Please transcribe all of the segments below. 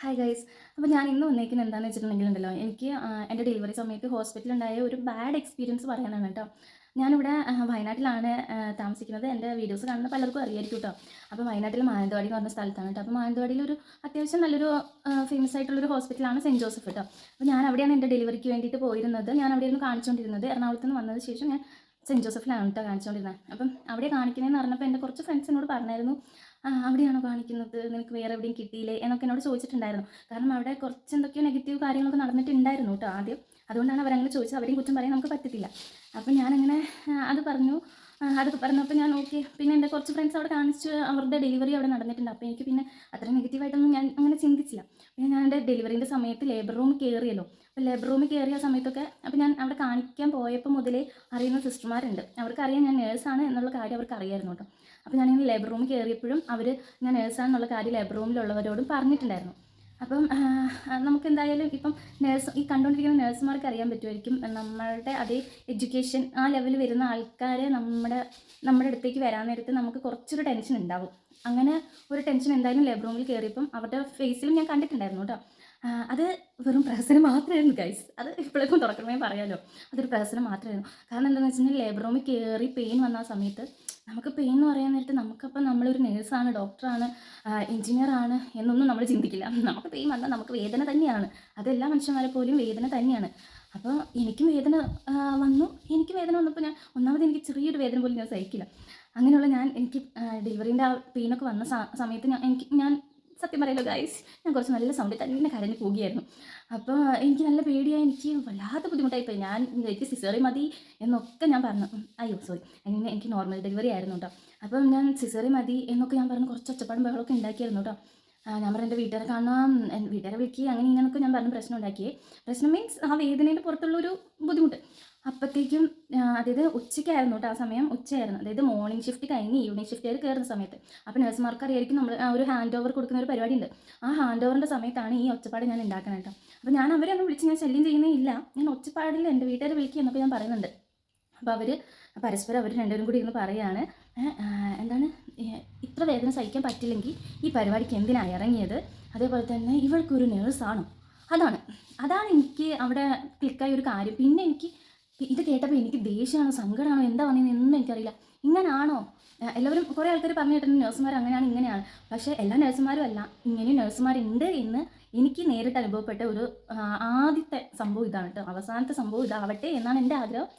Hi guys. അപ്പോൾ ഞാൻ ഇന്ന് വന്നേക്കുന്നത് എന്താണെന്ന് വെച്ചിട്ടുണ്ടെങ്കിലുണ്ടല്ലോ, എനിക്ക് എൻ്റെ ഡെലിവറി സമയത്ത് ഹോസ്പിറ്റലുണ്ടായ ഒരു ബാഡ് എക്സ്പീരിയൻസ് പറയാനാണ് കേട്ടോ. ഞാനിവിടെ വയനാട്ടിലാണ് താമസിക്കുന്നത്. എൻ്റെ വീഡിയോസ് കാണുന്ന പലർക്കും അറിയായിരിക്കും കേട്ടോ. അപ്പോൾ വയനാട്ടിൽ മാനന്തവാടി എന്ന് പറഞ്ഞ സ്ഥലത്താണ് കേട്ടോ. അപ്പോൾ മാനന്തവാടിയിലൊരു അത്യാവശ്യം നല്ലൊരു ഫേമസ് ആയിട്ടുള്ളൊരു ഹോസ്പിറ്റലാണ് സെൻറ്റ് ജോസഫ് കേട്ടോ. അപ്പോൾ ഞാൻ അവിടെയാണ് എൻ്റെ ഡെലിവറിക്ക് വേണ്ടിയിട്ട് പോയിരുന്നത്. ഞാൻ അവിടെയായിരുന്നു കാണിച്ചുകൊണ്ടിരുന്നത്. എറണാകുളത്ത് നിന്ന് വന്നതിന് ശേഷം ഞാൻ സെൻറ്റ് ജോസഫിലാണ് കേട്ടോ കാണിച്ചുകൊണ്ടിരുന്നത്. അപ്പം അവിടെ കാണിക്കുന്നതെന്ന് പറഞ്ഞപ്പോൾ എൻ്റെ കുറച്ച് ഫ്രണ്ട്സ് എന്നോട് പറഞ്ഞായിരുന്നു, അവിടെയാണോ കാണിക്കുന്നത്, നിനക്ക് വേറെ എവിടെയും കിട്ടിയില്ലേ എന്നൊക്കെ എന്നോട് ചോദിച്ചിട്ടുണ്ടായിരുന്നു. കാരണം അവിടെ കുറച്ച് എന്തൊക്കെയോ നെഗറ്റീവ് കാര്യങ്ങളൊക്കെ നടന്നിട്ടുണ്ടായിരുന്നു കേട്ടോ ആദ്യം. അതുകൊണ്ടാണ് അവരങ്ങനെ ചോദിച്ചത്. അവരെയും കുറ്റം പറയാൻ നമുക്ക് പറ്റത്തില്ല. അപ്പോൾ ഞാനങ്ങനെ അത് പറഞ്ഞു. അതൊക്കെ പറഞ്ഞപ്പോൾ ഞാൻ ഓക്കെ. പിന്നെ എൻ്റെ കുറച്ച് ഫ്രണ്ട്സ് അവിടെ കാണിച്ച് അവരുടെ ഡെലിവറി അവിടെ നടന്നിട്ടുണ്ട്. അപ്പോൾ എനിക്ക് പിന്നെ അത്ര നെഗറ്റീവായിട്ടൊന്നും ഞാൻ അങ്ങനെ ചിന്തിച്ചില്ല. പിന്നെ ഞാൻ എൻ്റെ ഡെലിവറീൻ്റെ സമയത്ത് ലേബർ റൂമിൽ കയറിയല്ലോ. അപ്പോൾ ലേബർ റൂമിൽ കയറിയ സമയത്തൊക്കെ അപ്പോൾ ഞാൻ അവിടെ കാണിക്കാൻ പോയപ്പോൾ മുതലേ അറിയുന്ന സിസ്റ്റർമാരുണ്ട്. അവർക്കറിയാം ഞാൻ നേഴ്സാണ് എന്നുള്ള കാര്യം അവർക്ക് അറിയായിരുന്നു കേട്ടോ. അപ്പോൾ ഞാനിങ്ങനെ ലേബർ റൂമിൽ കയറിയപ്പോഴും അവർ ഞാൻ നേഴ്സാണെന്നുള്ള കാര്യം ലേബർ റൂമിലുള്ളവരോടും പറഞ്ഞിട്ടുണ്ടായിരുന്നു. അപ്പം നമുക്ക് എന്തായാലും ഇപ്പം ഈ കണ്ടുകൊണ്ടിരിക്കുന്ന നേഴ്സുമാർക്ക് അറിയാൻ പറ്റുമായിരിക്കും, നമ്മളുടെ അതേ എഡ്യൂക്കേഷൻ ആ ലെവലിൽ വരുന്ന ആൾക്കാരെ നമ്മുടെ അടുത്തേക്ക് വരാൻ നേരത്ത് നമുക്ക് കുറച്ചൊരു ടെൻഷൻ ഉണ്ടാവും. അങ്ങനെ ഒരു ടെൻഷൻ എന്തായാലും ലേബർ റൂമിൽ കയറിയപ്പം അവരുടെ ഫേസിലും ഞാൻ കണ്ടിട്ടുണ്ടായിരുന്നു കേട്ടോ. അത് വെറും പ്രഹസനം മാത്രമായിരുന്നു ഗൈസ്. അത് ഇപ്പോഴേക്കും തുറക്കണമേ പറയാമല്ലോ, അതൊരു പ്രഹസനം മാത്രമായിരുന്നു. കാരണം എന്താണെന്ന് വെച്ചിട്ടുണ്ടെങ്കിൽ ലേബർ റൂമിൽ കയറി പെയിൻ വന്ന സമയത്ത് നമുക്ക് പെയിൻ എന്ന് പറയാൻ നേരത്ത് നമുക്കപ്പം നമ്മളൊരു നേഴ്സാണ്, ഡോക്ടറാണ്, എഞ്ചിനീയറാണ് എന്നൊന്നും നമ്മൾ ചിന്തിക്കില്ല. നമുക്ക് പെയിൻ വന്നാൽ നമുക്ക് വേദന തന്നെയാണ്. അതെല്ലാ മനുഷ്യന്മാരെ പോലും വേദന തന്നെയാണ്. അപ്പോൾ എനിക്കും വേദന വന്നു. എനിക്ക് വേദന വന്നപ്പോൾ ഞാൻ ഒന്നാമത് എനിക്ക് ചെറിയൊരു വേദന പോലും ഞാൻ സഹിക്കില്ല. അങ്ങനെയുള്ള എനിക്ക് ഡെലിവറീൻ്റെ ആ പെയിനൊക്കെ വന്ന സമയത്ത് ഞാൻ സത്യം പറയല്ലോ ഗൈസ്, ഞാൻ കുറച്ച് നല്ല സൗണ്ടിൽ തന്നെ കരഞ്ഞു പോവുകയായിരുന്നു. അപ്പോൾ എനിക്ക് നല്ല പേടിയായി, എനിക്ക് വല്ലാത്ത ബുദ്ധിമുട്ടായിപ്പോയി. എനിക്ക് സിസേറിയൻ മതി എന്നൊക്കെ ഞാൻ പറഞ്ഞു. അയ്യോ സോറി, എനിക്ക് നോർമൽ ഡെലിവറി ആയിരുന്നു കേട്ടോ. അപ്പം ഞാൻ സിസേറിയൻ മതി എന്നൊക്കെ ഞാൻ പറഞ്ഞു. കുറച്ച് ഒച്ചപ്പാടും ബഹളമൊക്കെ ഉണ്ടാക്കിയായിരുന്നു കേട്ടോ. ഞാൻ പറഞ്ഞു എൻ്റെ വീട്ടുകാരെ കാണാം, വീട്ടുകാരെ വിളിക്കുക, അങ്ങനെ ഇങ്ങനെയൊക്കെ ഞാൻ പറഞ്ഞു പ്രശ്നം ഉണ്ടാക്കിയേ. പ്രശ്നം മീൻസ് ആ വേദനയുടെ പുറത്തുള്ളൊരു ബുദ്ധിമുട്ട്. അപ്പോഴത്തേക്കും അതായത് ഉച്ചയ്ക്കായിരുന്നു കേട്ടോ. ആ സമയം ഉച്ചയായിരുന്നു. അതായത് മോർണിംഗ് ഷിഫ്റ്റ് കഴിഞ്ഞ് ഈവനിങ് ഷിഫ്റ്റ് ആയിട്ട് കയറുന്ന സമയത്ത്. അപ്പോൾ നഴ്സുമാർക്ക് അറിയായിരിക്കും നമ്മൾ ഒരു ഹാൻഡ് ഓവർ കൊടുക്കുന്ന ഒരു പരിപാടി ഉണ്ട്. ആ ഹാൻഡ് ഓവറിൻ്റെ സമയത്താണ് ഈ ഒച്ചപ്പാട് ഞാൻ ഉണ്ടാക്കണം കേട്ടോ. അപ്പോൾ ഞാൻ അവരെ ഒന്നും വിളിച്ച് ഞാൻ ശല്യം ചെയ്യുന്നേ ഇല്ല. ഞാൻ ഒച്ചപ്പാടിൽ എൻ്റെ വീട്ടുകാരെ വിളിക്കുക എന്നൊക്കെ ഞാൻ പറയുന്നുണ്ട്. അപ്പോൾ പരസ്പരം അവർ രണ്ടുപേരും കൂടി ഇരുന്ന് പറയുകയാണ്, എന്താണ് ഇത്ര വേദന സഹിക്കാൻ പറ്റില്ലെങ്കിൽ ഈ പരിപാടിക്ക് എന്തിനാണ് ഇറങ്ങിയത്, അതേപോലെ തന്നെ ഇവൾക്കൊരു നേഴ്സാണോ, അതാണ് എനിക്ക് അവിടെ ക്ലിക്കായ ഒരു കാര്യം. പിന്നെ എനിക്ക് ഇത് കേട്ടപ്പോൾ എനിക്ക് ദേഷ്യമാണോ സങ്കടമാണോ എന്താ വന്നതെന്ന് ഒന്നും എനിക്കറിയില്ല. ഇങ്ങനാണോ എല്ലാവരും കുറേ ആൾക്കാർ പറഞ്ഞു കേട്ടിട്ടുണ്ട് നേഴ്സുമാർ അങ്ങനെയാണ് ഇങ്ങനെയാണ്. പക്ഷേ എല്ലാ നേഴ്സുമാരും അല്ല, ഇങ്ങനെയും നേഴ്സുമാരുണ്ട് എന്ന് എനിക്ക് നേരിട്ട് അനുഭവപ്പെട്ട ഒരു ആദ്യത്തെ സംഭവം ഇതാണ് കേട്ടോ. അവസാനത്തെ സംഭവം ഇതാവട്ടെ എന്നാണ് എൻ്റെ ആഗ്രഹം.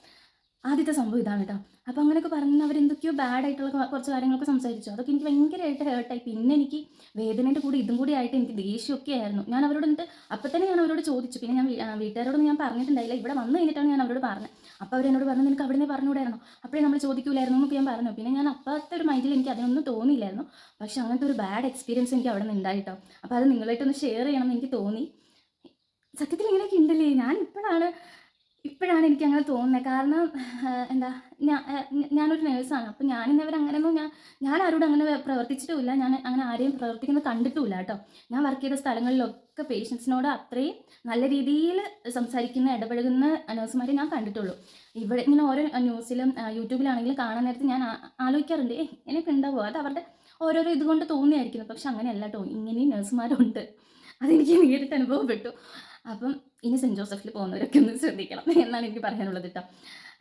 ആദ്യത്തെ സംഭവം ഇതാണ് കേട്ടോ. അപ്പോൾ അങ്ങനെയൊക്കെ പറഞ്ഞ് അവരെന്തൊക്കെയോ ബാഡായിട്ടുള്ള കുറച്ച് കാര്യങ്ങളൊക്കെ സംസാരിച്ചു. അതൊക്കെ എനിക്ക് ഭയങ്കരമായിട്ട് ഹേർട്ടായി. പിന്നെ എനിക്ക് വേദനയുടെ കൂടി ഇതും കൂടി ആയിട്ട് എനിക്ക് ദേഷ്യമൊക്കെ ആയിരുന്നു. ഞാൻ അവരോട് അപ്പോൾ തന്നെ ഞാൻ അവരോട് ചോദിച്ചു. പിന്നെ ഞാൻ വീട്ടുകാരോടൊന്നും ഞാൻ പറഞ്ഞിട്ടുണ്ടായില്ല. ഇവിടെ വന്നു കഴിഞ്ഞിട്ടാണ് ഞാൻ അവരോട് പറഞ്ഞത്. അപ്പോൾ അവരെന്നോട് പറഞ്ഞു, നിനക്ക് അവിടെ നിന്ന് പറഞ്ഞുകൂടായിരുന്നോ, അപ്പോഴേ നമ്മൾ ചോദിക്കൂലായിരുന്നു എന്നൊക്കെ ഞാൻ പറഞ്ഞു. പിന്നെ ഞാൻ അപ്പോഴത്തെ ഒരു മൈൻഡിൽ എനിക്ക് അതിനൊന്നും തോന്നിയില്ലായിരുന്നു. പക്ഷേ അങ്ങനത്തെ ഒരു ബാഡ് എക്സ്പീരിയൻസ് എനിക്ക് അവിടെ നിന്ന് ഉണ്ടായിട്ടോ. അപ്പോൾ അത് നിങ്ങളായിട്ടൊന്ന് ഷെയർ ചെയ്യണമെന്ന് എനിക്ക് തോന്നി. സത്യത്തിൽ ഇങ്ങനെയൊക്കെ ഉണ്ടല്ലേ. ഇപ്പോഴാണ് എനിക്കങ്ങനെ തോന്നുന്നത്. കാരണം എന്താ, ഞാനൊരു നേഴ്സാണ്. അപ്പോൾ ഞാനിന്നവരങ്ങനെയൊന്നും ഞാൻ ആരോടും അങ്ങനെ പ്രവർത്തിച്ചിട്ടുമില്ല. ഞാൻ അങ്ങനെ ആരെയും പ്രവർത്തിക്കുന്നത് കണ്ടിട്ടുമില്ല കേട്ടോ. ഞാൻ വർക്ക് ചെയ്ത സ്ഥലങ്ങളിലൊക്കെ പേഷ്യൻസിനോട് അത്രയും നല്ല രീതിയിൽ സംസാരിക്കുന്ന ഇടപഴകുന്ന നഴ്സുമാരെ ഞാൻ കണ്ടിട്ടുള്ളൂ. ഇവിടെ ഇങ്ങനെ ഓരോ ന്യൂസിലും യൂട്യൂബിലാണെങ്കിലും കാണാൻ നേരത്ത് ഞാൻ ആലോചിക്കാറുണ്ട്, എനിക്ക് ഉണ്ടാവുമോ, അത് അവരുടെ ഓരോരോ ഇതുകൊണ്ട് തോന്നിയായിരിക്കുന്നു. പക്ഷെ അങ്ങനെയല്ല കേട്ടോ, ഇങ്ങനെയും നഴ്സുമാരുണ്ട്. അതെനിക്ക് നേരിട്ട് അനുഭവപ്പെട്ടു. അപ്പം ഇനി സെൻറ്റ് ജോസഫിൽ പോകുന്നവരൊക്കെ ഒന്ന് ശ്രദ്ധിക്കണം എന്നാണ് എനിക്ക് പറയാനുള്ളത് കേട്ടോ.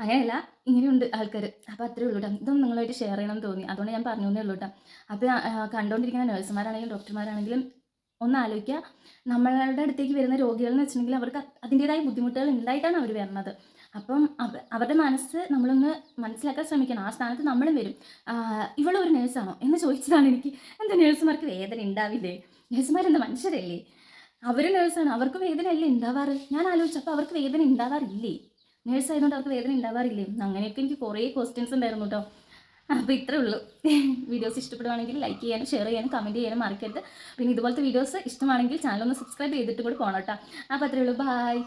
അങ്ങനെയല്ല, ഇങ്ങനെയുണ്ട് ആൾക്കാർ. അപ്പോൾ അത്രേ ഉള്ളൂ കേട്ടോ. ഇതൊന്നും നിങ്ങളായിട്ട് ഷെയർ ചെയ്യണമെന്ന് തോന്നി, അതുകൊണ്ട് ഞാൻ പറഞ്ഞേ ഉള്ളൂ കേട്ടോ. അപ്പോൾ കണ്ടുകൊണ്ടിരിക്കുന്ന നഴ്സുമാരാണെങ്കിലും ഡോക്ടർമാരാണെങ്കിലും ഒന്ന് ആലോചിക്കുക, നമ്മളുടെ അടുത്തേക്ക് വരുന്ന രോഗികളെന്ന് വെച്ചിട്ടുണ്ടെങ്കിൽ അവർക്ക് അതിൻ്റേതായ ബുദ്ധിമുട്ടുകൾ ഉണ്ടായിട്ടാണ് അവർ വരുന്നത്. അപ്പം അവരുടെ മനസ്സ് നമ്മളൊന്ന് മനസ്സിലാക്കാൻ ശ്രമിക്കണം. ആ സ്ഥാനത്ത് നമ്മളും വരും. ഇവളൊരു നേഴ്സാണോ എന്ന് ചോദിച്ചതാണ് എനിക്ക്. എന്താ നേഴ്സുമാർക്ക് വേദന ഉണ്ടാവില്ലേ? നേഴ്സുമാരെന്താ മനുഷ്യരല്ലേ? അവർ നേഴ്സാണ്, അവർക്ക് വേദന അല്ലേ ഉണ്ടാവാറ്? ഞാൻ ആലോചിച്ചപ്പോൾ അവർക്ക് വേദന ഉണ്ടാവാറില്ലേ? നേഴ്സ് ആയതുകൊണ്ട് അവർക്ക് വേദന ഉണ്ടാവാറില്ലേ? അങ്ങനെയൊക്കെ എനിക്ക് കുറേ ക്വസ്റ്റ്യൻസ് ഉണ്ടായിരുന്നു കേട്ടോ. അപ്പോൾ ഇത്രേ ഉള്ളൂ. വീഡിയോസ് ഇഷ്ടപ്പെടുവാണെങ്കിൽ ലൈക്ക് ചെയ്യാനും ഷെയർ ചെയ്യാനും കമൻറ്റ് ചെയ്യാനും മറക്കരുത്. പിന്നെ ഇതുപോലത്തെ വീഡിയോസ് ഇഷ്ടമാണെങ്കിൽ ചാനൽ ഒന്ന് സബ്സ്ക്രൈബ് ചെയ്തിട്ട് കൂടി പോകണം കേട്ടോ. അപ്പോൾ അത്രേ ഉള്ളൂ. ബായ്.